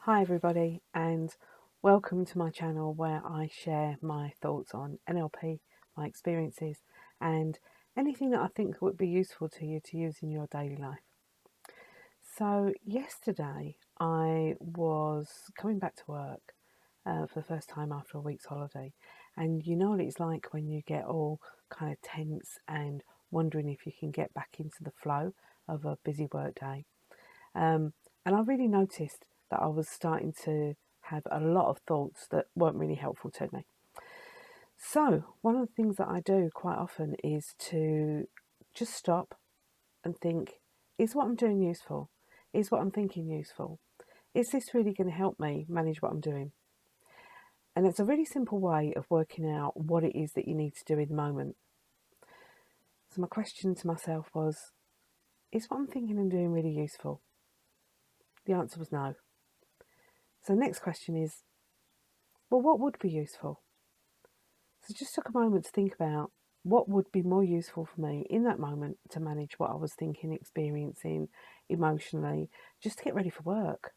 Hi everybody, and welcome to my channel where I share my thoughts on NLP, my experiences, and anything that I think would be useful to you to use in your daily life. So yesterday I was coming back to work for the first time after a week's holiday, and you know what it's like when you get all kind of tense and wondering if you can get back into the flow of a busy work day. And I really noticed that I was starting to have a lot of thoughts that weren't really helpful to me. So, one of the things that I do quite often is to just stop and think, is what I'm doing useful? Is what I'm thinking useful? Is this really going to help me manage what I'm doing? And it's a really simple way of working out what it is that you need to do in the moment. So, my question to myself was, is what I'm thinking and doing really useful? The answer was no. So, the next question is, well, what would be useful? So just took a moment to think about what would be more useful for me in that moment to manage what I was thinking, experiencing emotionally, just to get ready for work.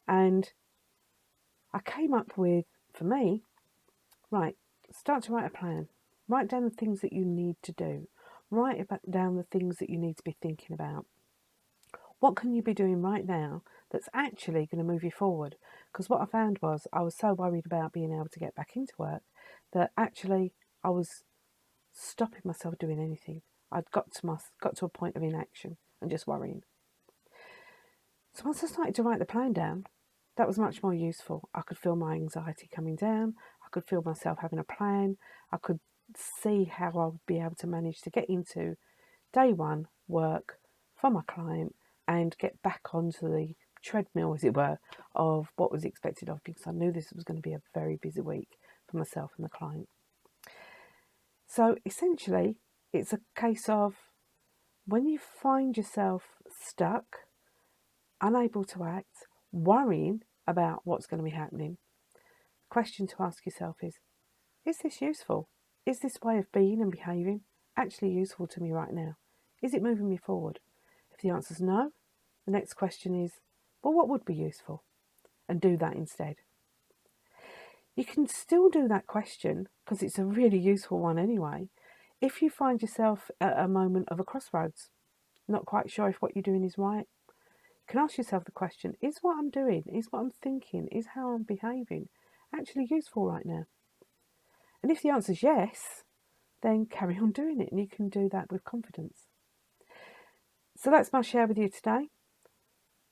And I came up with, for me, right, start to write a plan. Write down the things that you need to do. Write down the things that you need to be thinking about. What can you be doing right now that's actually going to move you forward? Because what I found was I was so worried about being able to get back into work that actually I was stopping myself doing anything. I'd got to a point of inaction and just worrying. So once I started to write the plan down, that was much more useful. I could feel my anxiety coming down. I could feel myself having a plan. I could see how I would be able to manage to get into day one work for my client and get back onto the treadmill, as it were, of what was expected of me, because I knew this was going to be a very busy week for myself and the client. So essentially, it's a case of when you find yourself stuck, unable to act, worrying about what's going to be happening, the question to ask yourself is this useful? Is this way of being and behaving actually useful to me right now? Is it moving me forward? If the answer is no, the next question is, well, what would be useful? And do that instead. You can still do that question, because it's a really useful one anyway, if you find yourself at a moment of a crossroads, not quite sure if what you're doing is right. You can ask yourself the question, is what I'm doing, is what I'm thinking, is how I'm behaving actually useful right now? And if the answer is yes, then carry on doing it, and you can do that with confidence. So that's my share with you today.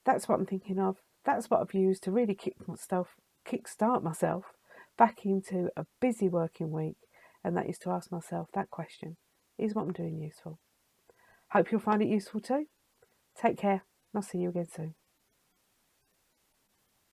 That's what I'm thinking of. That's what I've used to really kickstart myself back into a busy working week, and that is to ask myself that question, is what I'm doing useful? Hope you'll find it useful too. Take care, and I'll see you again soon.